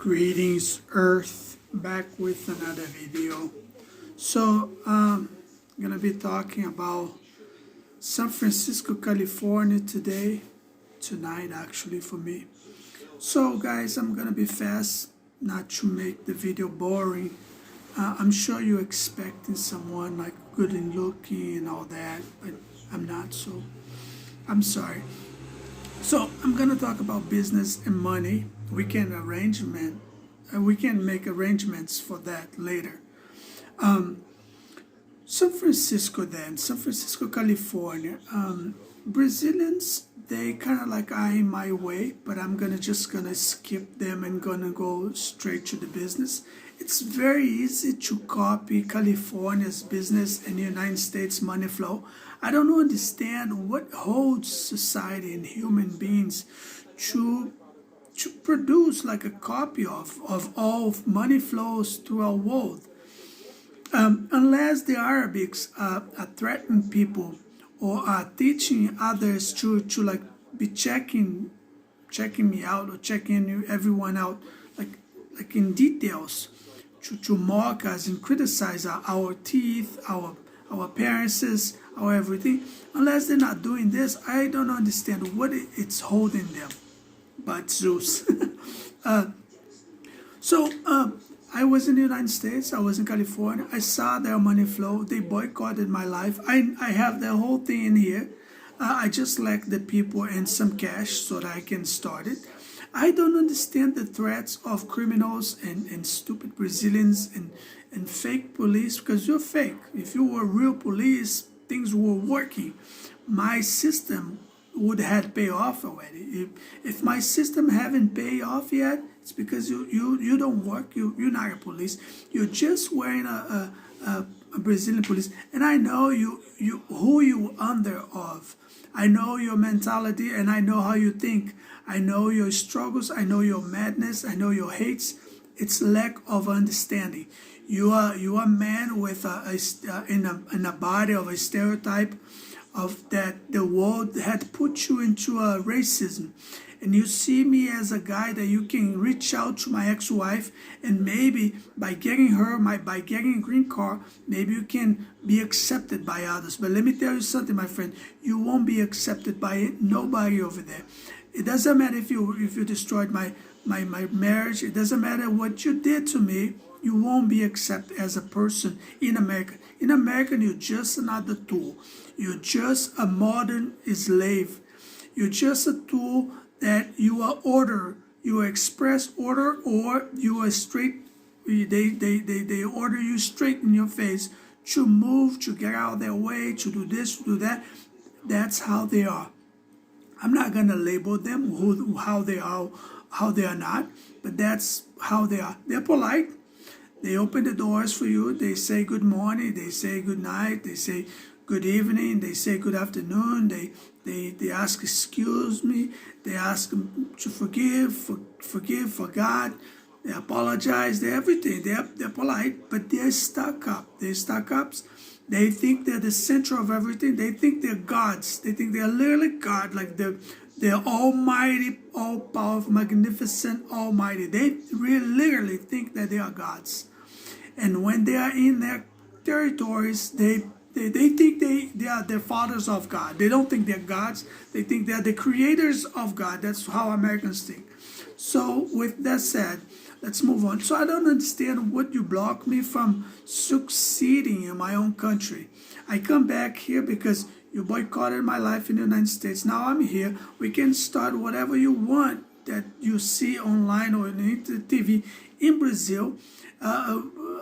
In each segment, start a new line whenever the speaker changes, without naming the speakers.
Greetings, Earth, back with another video. So, I'm gonna be talking about San Francisco, California today, tonight actually for me. So, guys, I'm gonna be fast, not to make the video boring. I'm sure you're expecting someone like good and looking and all that, but I'm not, so I'm sorry. So I'm gonna talk about business and money. We can make arrangements for that later. San Francisco, California. Brazilians, they kind of like are in my way, but I'm just gonna skip them and gonna go straight to the business. It's very easy to copy California's business and the United States money flow. I don't understand what holds society and human beings to produce like a copy of all money flows through our world. Unless the Arabics are threatening people or are teaching others to like be checking me out or checking everyone out like in details to mock us and criticize our teeth, our appearances, our everything. Unless they're not doing this, I don't understand what it's holding them. But Zeus. So I was in the United States. I was in California. I saw their money flow. They boycotted my life. I have the whole thing in here. I just lack the people and some cash so that I can start it. I don't understand the threats of criminals and stupid Brazilians and fake police, because you're fake. If you were real police, things were working. My system would have paid off already. If my system haven't paid off yet, it's because you don't work. You're not a police. You're just wearing a Brazilian police. And I know who you under of. I know your mentality and I know how you think. I know your struggles. I know your madness. I know your hates. It's lack of understanding. You are a man with in a body of a stereotype of that the world had put you into a racism. And you see me as a guy that you can reach out to my ex-wife, and maybe by getting by getting a green card, maybe you can be accepted by others. But let me tell you something, my friend, you won't be accepted by nobody over there. It doesn't matter if you destroyed my marriage. It doesn't matter what you did to me. You won't be accepted as a person in America. In America, you're just another tool. You're just a modern slave. You're just a tool that you are order. You are express order, or you are straight. They order you straight in your face to move, to get out of their way, to do this, to do that. That's how they are. I'm not gonna label them how they are not, but that's how they are. They're polite. They open the doors for you. They say good morning. They say good night. They say good evening. They say good afternoon. They ask excuse me. They ask to forgive, God. They apologize. They everything. They're polite, but they're stuck up. They're stuck ups. They think they're the center of everything. They think they're gods. They think they're literally God, like they're almighty, all-powerful, magnificent, almighty. They really literally think that they are gods. And when they are in their territories, they think they are the fathers of God. They don't think they're gods. They think they're the creators of God. That's how Americans think. So with that said, let's move on. So I don't understand what you block me from succeeding in my own country. I come back here because you boycotted my life in the United States. Now I'm here. We can start whatever you want that you see online or in the TV in Brazil,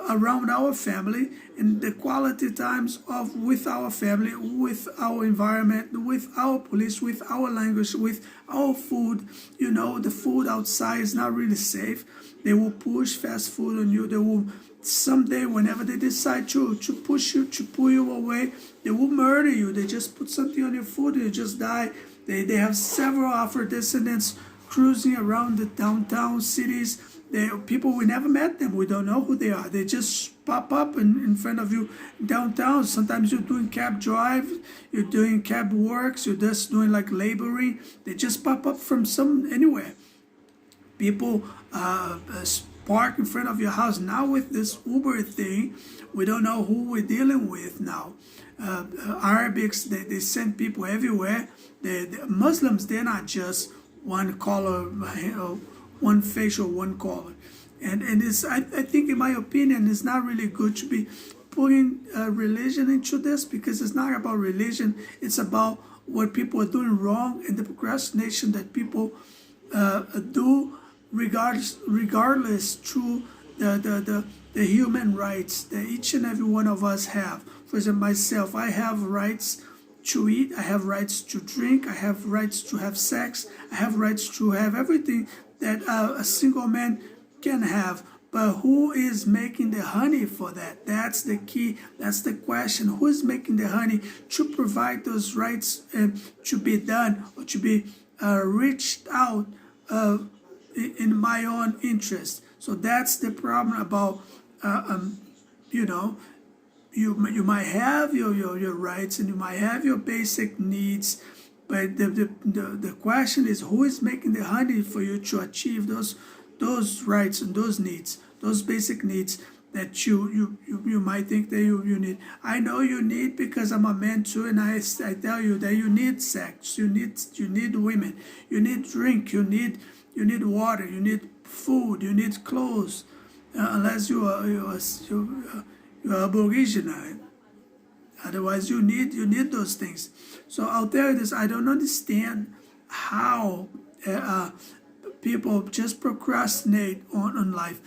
around our family, and the quality times with our family, with our environment, with our police, with our language, with our food. You know, the food outside is not really safe. They will push fast food on you. They will someday, whenever they decide to push you, to pull you away, they will murder you. They just put something on your food and you just die. They have several Afro-descendants cruising around the downtown cities. People, we never met them. We don't know who they are. They just pop up in front of you downtown. Sometimes you're doing cab drive, you're doing cab works, you're just doing like laboring. They just pop up from anywhere. People park in front of your house. Now with this Uber thing, we don't know who we're dealing with now. Arabics, they send people everywhere. The Muslims, they're not just one color, one facial, one color. And it's, I think, in my opinion, it's not really good to be putting religion into this, because it's not about religion. It's about what people are doing wrong and the procrastination that people do regardless to the human rights that each and every one of us have. For example, myself, I have rights to eat, I have rights to drink, I have rights to have sex, I have rights to have everything that a single man can have. But who is making the honey for that? That's the key. That's the question. Who is making the honey to provide those rights to be done, or to be reached out in my own interest? So that's the problem about, you know, you might have your rights and you might have your basic needs, but the question is, who is making the honey for you to achieve those rights and those needs, those basic needs that you might think that you need. I know you need, because I'm a man too, and I tell you that you need sex, you need women, you need drink, you need water, you need food, you need clothes, unless you're Aboriginal. Otherwise, you need those things. So I'll tell you this: I don't understand how people just procrastinate on life.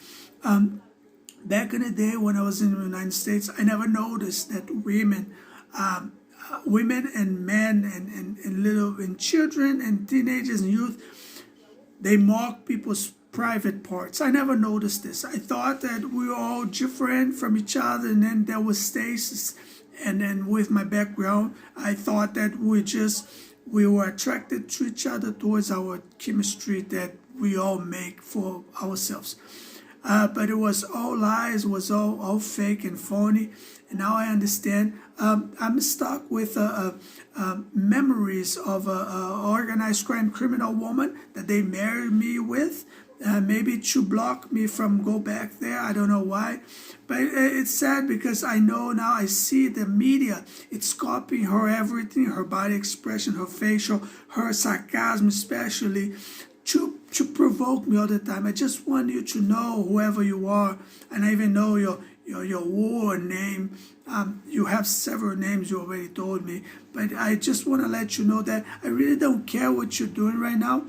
Back in the day when I was in the United States, I never noticed that women and men and children and teenagers and youth, they mock people's private parts. I never noticed this. I thought that we were all different from each other, and then there was stasis. And then with my background, I thought that we were attracted to each other towards our chemistry that we all make for ourselves. But it was all lies, it was all fake and phony. And now I understand. I'm stuck with memories of an organized crime criminal woman that they married me with. Maybe to block me from go back there. I don't know why. But it's sad, because I know now, I see the media. It's copying her everything, her body expression, her facial, her sarcasm especially, to provoke me all the time. I just want you to know, whoever you are, and I even know your war name. You have several names, you already told me, but I just want to let you know that I really don't care what you're doing right now.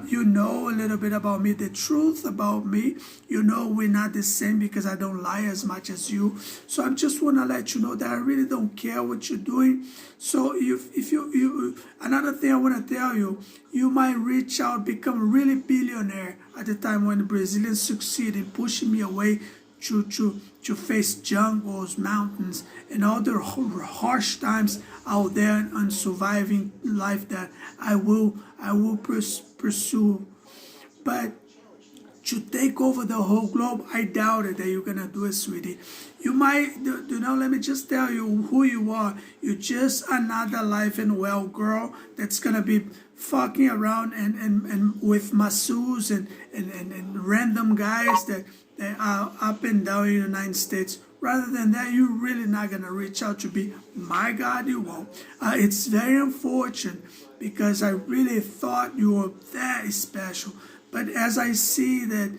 You know a little bit about me, the truth about me. You know we're not the same, because I don't lie as much as you. So I just want to let you know that I really don't care what you're doing. So if you another thing I want to tell you, you might reach out, become a really billionaire at the time when the Brazilians succeed in pushing me away to face jungles, mountains, and all the harsh times out there on surviving life that I will pursue. But to take over the whole globe, I doubt it that you're gonna do it, sweetie. You might, let me just tell you who you are. You're just another life and well girl that's gonna be fucking around and with masseuses and random guys that are up and down in the United States. Rather than that, you're really not gonna reach out to be my God. You won't. It's very unfortunate, because I really thought you were that special. But as I see that,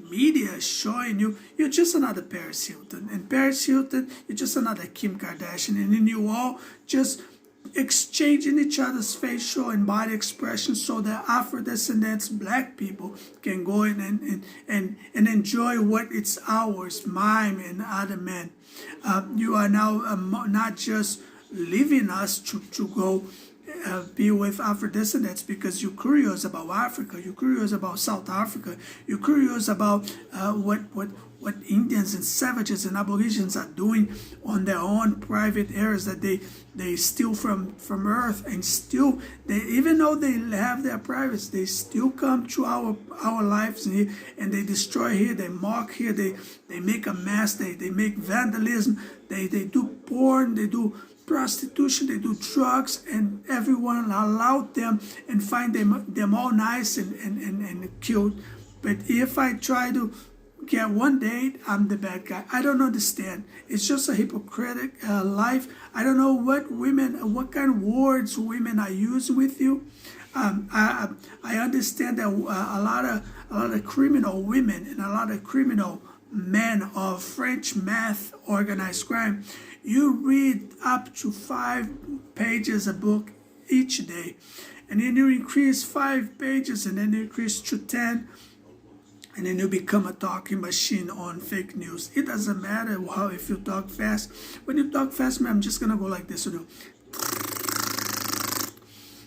media is showing you're just another Paris Hilton. And Paris Hilton, you're just another Kim Kardashian. And then you all just exchanging each other's facial and body expressions so that Afro-descendants, black people, can go in and enjoy what it's ours, mime and other men. You are now not just leaving us to go be with Afro-descendants because you're curious about Africa, you're curious about South Africa, you're curious about what Indians and savages and Aborigines are doing on their own private areas that they steal from Earth, and still, even though they have their privacy, they still come to our lives here, and they destroy here, they mock here, they make a mess, they make vandalism, they do porn, they do prostitution, they do drugs, and everyone allowed them and find them all nice and cute. But if I try to get one date, I'm the bad guy. I don't understand. It's just a hypocritic life. I don't know what kind of words women are using with you. I understand that a lot of criminal women and a lot of criminal men of French math, organized crime, you read up to 5 pages a book each day, and then you increase 5 pages, and then you increase to 10, and then you become a talking machine on fake news. It doesn't matter how if you talk fast. When you talk fast, man, I'm just gonna go like this.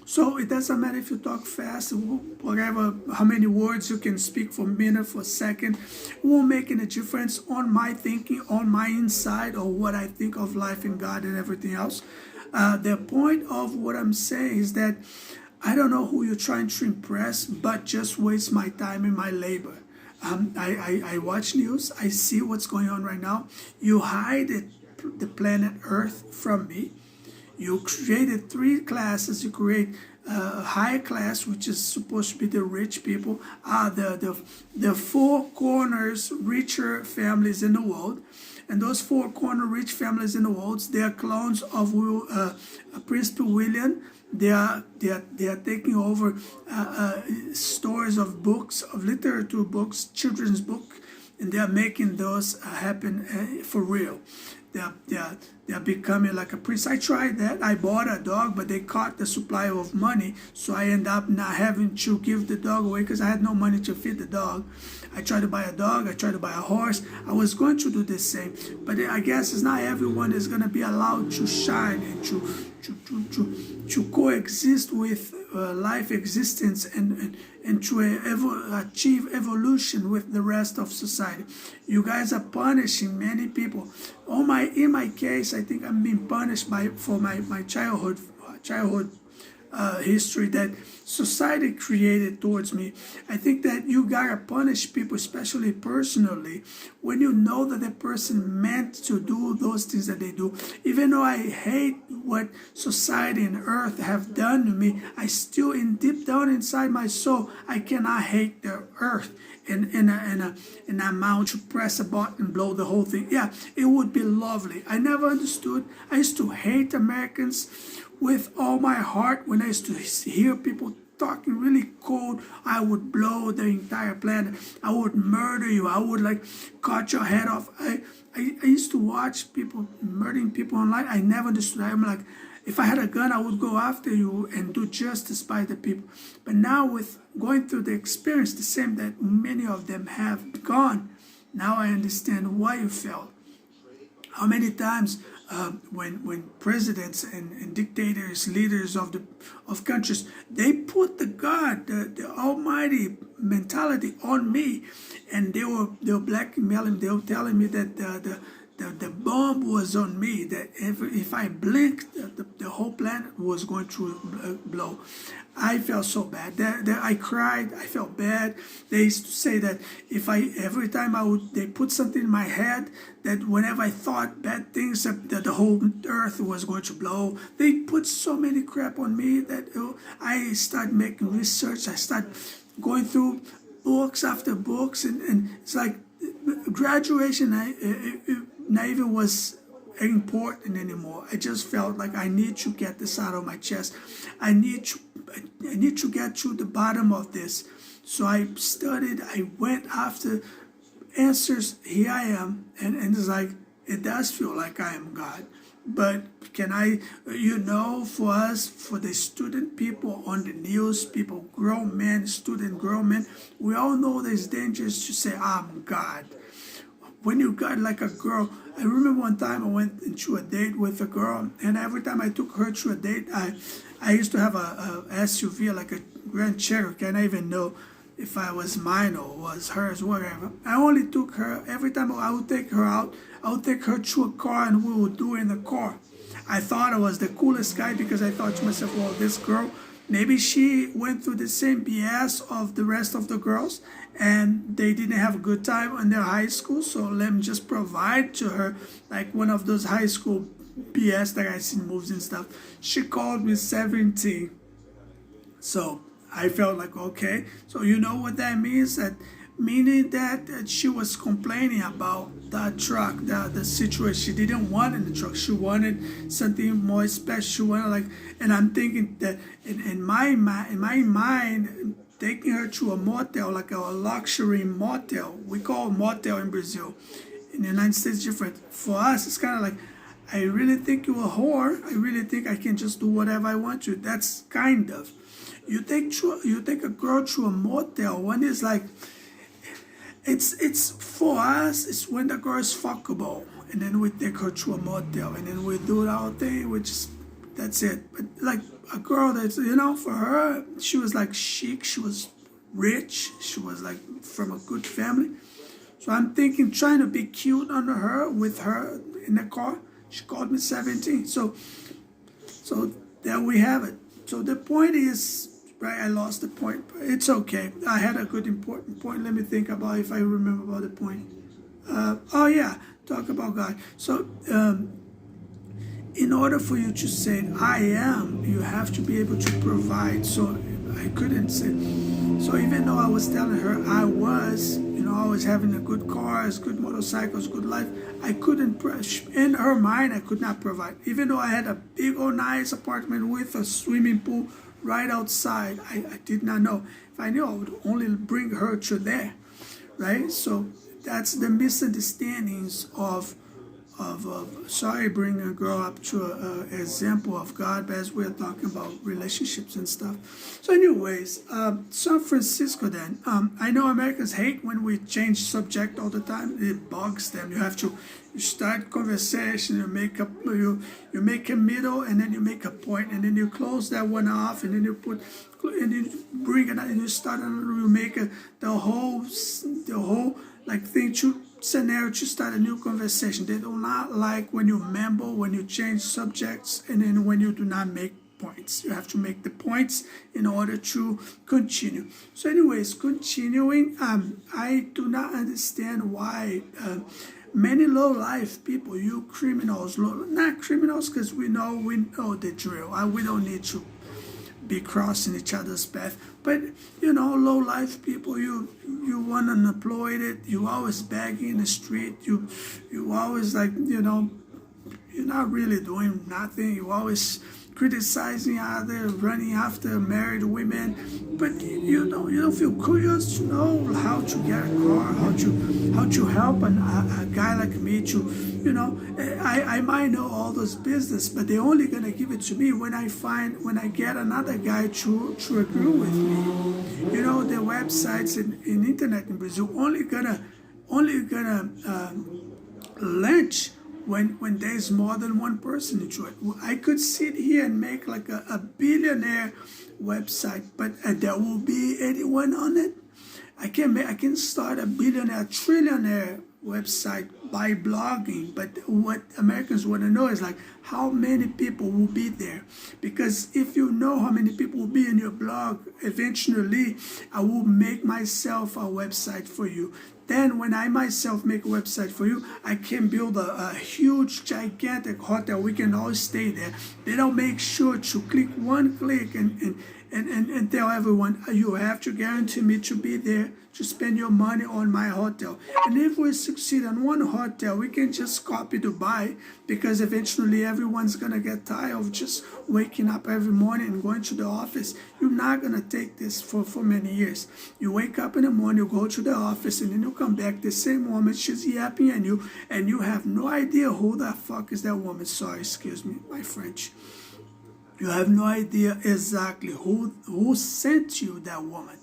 So it doesn't matter if you talk fast, whatever, how many words you can speak for a minute, for a second. It won't make any difference on my thinking, on my inside, or what I think of life and God and everything else. The point of what I'm saying is that I don't know who you're trying to impress, but just waste my time and my labor. I watch news. I see what's going on right now. You hide the planet Earth from me. You created 3 classes. You create a higher class, which is supposed to be the rich people, the 4 corners richer families in the world. And those 4 corner rich families in the world, they are clones of Prince William. They are taking over stores of books, of literature books, children's book, and they are making those happen for real. They are becoming like a prince. I tried that. I bought a dog, but they cut the supply of money, so I end up not having to give the dog away because I had no money to feed the dog. I tried to buy a dog. I tried to buy a horse. I was going to do the same, but I guess it's not everyone is going to be allowed to shine and to coexist with life existence and to achieve evolution with the rest of society. You guys are punishing many people. In my case, I think I'm being punished for my childhood history that society created towards me. I think that you gotta punish people, especially personally, when you know that the person meant to do those things that they do. Even though I hate what society and earth have done to me, I still, deep down inside my soul, I cannot hate the earth in an amount to press a button and blow the whole thing. Yeah, it would be lovely. I never understood. I used to hate Americans with all my heart. When I used to hear people talking really cold, I would blow the entire planet. I would murder you. I would cut your head off. I used to watch people murdering people online. I never understood. I'm like, if I had a gun, I would go after you and do justice by the people. But now with going through the experience, the same that many of them have gone, now I understand why you felt. How many times when presidents and dictators, leaders of countries, they put the God, the Almighty mentality on me, and they were blackmailing. They were telling me that the bomb was on me, that if I blinked, the whole planet was going to blow. I felt so bad. I cried. I felt bad. They used to say that every time they put something in my head, that whenever I thought bad things, that the whole earth was going to blow. They put so many crap on me that I started making research. I started going through books after books, and it's like graduation. Not even was important anymore. I just felt like I need to get this out of my chest. I need to get to the bottom of this. So I studied. I went after answers. Here I am, and it's like it does feel like I am God. But can I, for us, for the student people on the news, people, grown men, grown men, we all know there's dangers to say I'm God. When you got like a girl, I remember one time I went into a date with a girl, and every time I took her to a date, I used to have a SUV, like a Grand Cherokee. I don't even know if I was mine or was hers, whatever. I only took her, every time I would take her out, I would take her to a car and we would do it in the car. I thought I was the coolest guy because I thought to myself, well, this girl, maybe she went through the same BS of the rest of the girls and they didn't have a good time in their high school, so let me just provide to her like one of those high school BS that I see in movies and stuff. She called me 17. So I felt like, okay. So you know what that means? That meaning that she was complaining about the truck, the situation. She didn't want in the truck. She wanted something more special. She wanted like, and I'm thinking that in my mind, taking her to a motel, like a luxury motel. We call motel in Brazil. In the United States, different. For us, it's kind of like, I really think you're a whore. I really think I can just do whatever I want to. That's kind of. You take a girl to a motel when it's like, it's for us, it's when the girl is fuckable. And then we take her to a motel and then we do the whole thing, which is, that's it. But like a girl that's, for her, she was like chic, she was rich, she was like from a good family. So I'm thinking, trying to be cute under her, with her in the car. She called me 17. So there we have it. So the point is, right, I lost the point, but it's okay. I had a good important point. Let me think about if I remember about the point. Oh yeah, talk about God. So in order for you to say I am, you have to be able to provide. So I couldn't say. So even though I was telling her I was, always having a good cars, good motorcycles, good life, I couldn't, in her mind, I could not provide. Even though I had a big old nice apartment with a swimming pool right outside, I did not know. If I knew, I would only bring her to there, right? So that's the misunderstandings of sorry, bringing a girl up to an example of God, but as we're talking about relationships and stuff. So anyways, San Francisco then, I know Americans hate when we change subject all the time. It bugs them. You start conversation, you make a middle, and then you make a point, and then you close that one off, and then you bring it out, and you start another, you make the whole like thing to scenario to start a new conversation. They do not like when you mumble, when you change subjects, and then when you do not make points. You have to make the points in order to continue. So anyways, continuing, I do not understand why many low-life people, you criminals, not criminals, because we know the drill. We don't need to be crossing each other's path, but low-life people, you want unemployed, you always begging in the street, you always like, you're not really doing nothing, you always criticizing others, running after married women, but you don't feel curious to know how to get a car, how to help a guy like me to, I might know all those business, but they're only gonna give it to me when I get another guy to agree with me. The websites in internet in Brazil only gonna lynch when there's more than one person into it. I could sit here and make like a billionaire website, but there will be anyone on it. I can start a billionaire, trillionaire website by blogging, but what Americans want to know is like how many people will be there, because if you know how many people will be in your blog, eventually I will make myself a website for you. Then when I myself make a website for you, I can build a huge, gigantic hotel. We can all stay there. Then I'll make sure to click one click and tell everyone, you have to guarantee me to be there, to spend your money on my hotel. And if we succeed on one hotel, we can just copy Dubai, because eventually everyone's going to get tired of just waking up every morning and going to the office. You're not going to take this for many years. You wake up in the morning, you go to the office, and then you come back, the same woman, she's yapping at you, and you have no idea who the fuck is that woman. Sorry, excuse me, my French. You have no idea exactly who sent you that woman.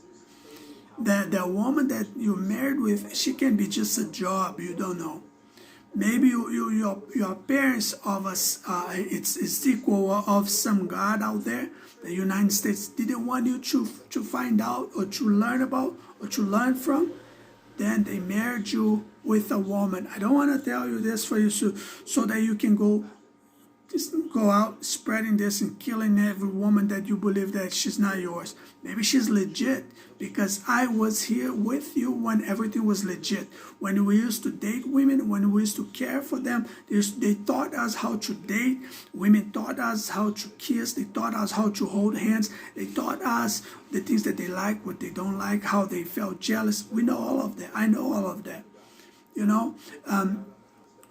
That woman that you're married with, she can be just a job, you don't know. Maybe your parents of us, it's equal of some God out there. The United States didn't want you to find out or to learn about or to learn from. Then they married you with a woman. I don't want to tell you this for you so that you can go just go out spreading this and killing every woman that you believe that she's not yours. Maybe she's legit, because I was here with you when everything was legit. When we used to date women, when we used to care for them, they taught us how to date. Women taught us how to kiss. They taught us how to hold hands. They taught us the things that they like, what they don't like, how they felt jealous. We know all of that. I know all of that. You know,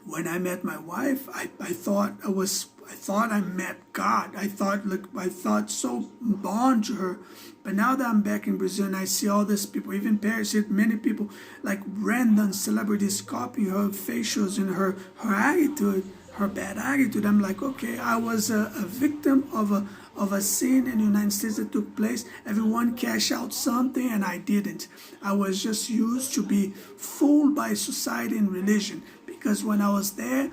when I met my wife, I thought I met God. I thought so bound to her. But now that I'm back in Brazil and I see all these people, even Paris, many people like random celebrities copying her facials and her attitude, her bad attitude. I'm like, okay, I was a victim of a sin in the United States that took place. Everyone cashed out something and I didn't. I was just used to be fooled by society and religion. Because when I was there,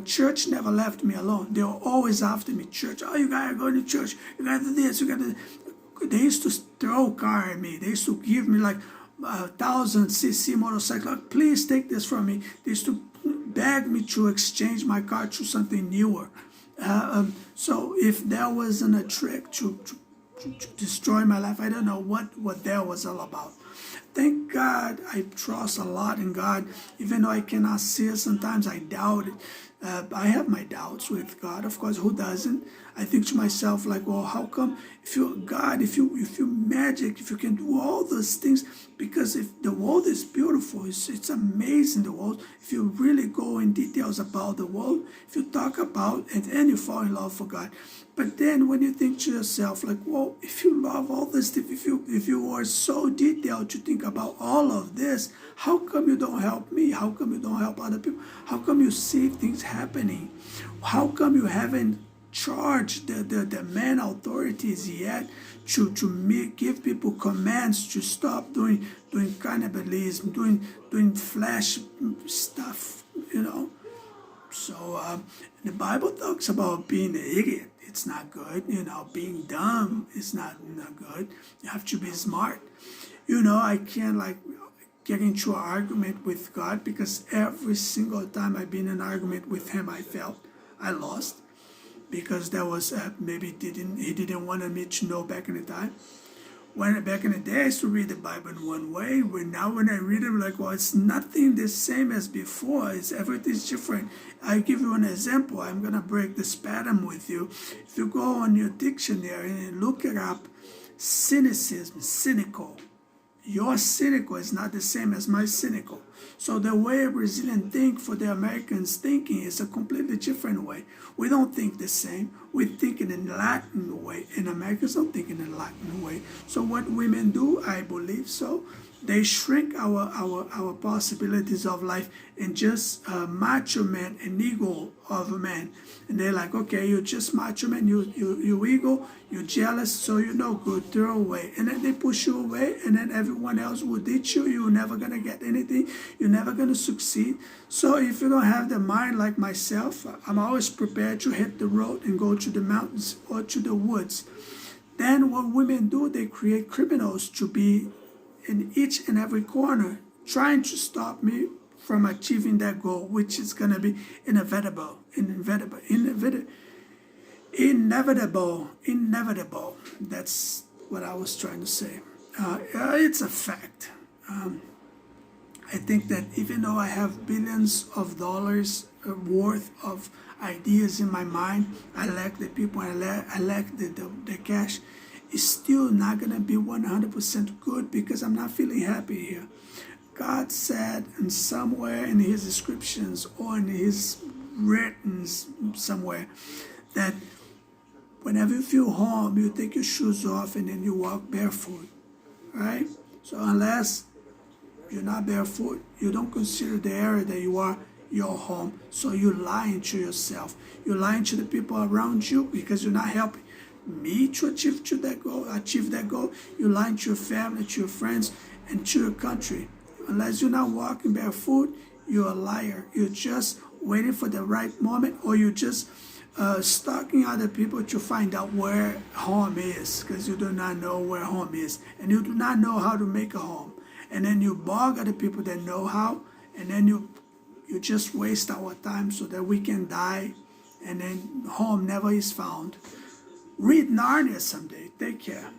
church never left me alone. They were always after me. Church, oh, you gotta go to church. You gotta do this. You gotta. They used to throw a car at me. They used to give me like 1,000cc motorcycle. Like, please take this from me. They used to beg me to exchange my car to something newer. So if there wasn't a trick to destroy my life, I don't know what that was all about. Thank God I trust a lot in God, even though I cannot see it. Sometimes I doubt it. I have my doubts with God, of course. Who doesn't? I think to myself, like, well, how come if you're God, if you magic, if you can do all those things, because if the world is beautiful, it's amazing, the world. If you really go in details about the world, if you talk about it, and you fall in love for God. But then when you think to yourself, like, well, if you love all this stuff, if you are so detailed to think about all of this, how come you don't help me? How come you don't help other people? How come you see things happening? How come you haven't charged the man authorities yet to give people commands to stop doing cannibalism, doing flesh stuff, you know? So the Bible talks about being an idiot. It's not good, you know. Being dumb is not good. You have to be smart. You know, I can't like get into an argument with God, because every single time I've been in an argument with him, I felt I lost, because that was maybe he didn't want me to know back in the time. Back in the day, I used to read the Bible in one way. When I read it, I'm like, well, it's nothing the same as before. Everything's different. I give you an example. I'm gonna break this pattern with you. If you go on your dictionary and look it up, cynicism, cynical. Your cynical is not the same as my cynical. So the way a Brazilian think for the Americans thinking is a completely different way. We don't think the same. We think in a Latin way, and Americans don't think in a Latin way. So what women do, I believe so, they shrink our possibilities of life and just macho man and ego of a man. And they're like, okay, you're just macho man, you ego, you're jealous, so you're no good, throw away. And then they push you away, and then everyone else will ditch you. You're never going to get anything. You're never going to succeed. So if you don't have the mind like myself, I'm always prepared to hit the road and go to the mountains or to the woods. Then what women do, they create criminals to be in each and every corner, trying to stop me from achieving that goal, which is going to be inevitable. That's what I was trying to say. It's a fact. I think that even though I have billions of dollars worth of ideas in my mind, I lack the people, I lack the cash, it's still not going to be 100% good, because I'm not feeling happy here. God said in somewhere in his descriptions or in his written somewhere that whenever you feel home, you take your shoes off and then you walk barefoot, right? So unless you're not barefoot, you don't consider the area that you are your home. So you're lying to yourself. You're lying to the people around you, because you're not helping me to achieve that goal. You're lying to your family, to your friends, and to your country. Unless you're not walking barefoot, you're a liar. You're just waiting for the right moment, or you're just stalking other people to find out where home is, because you do not know where home is, and you do not know how to make a home. And then you bug other people that know how, and then you just waste our time so that we can die and then home never is found. Read Narnia someday. Take care.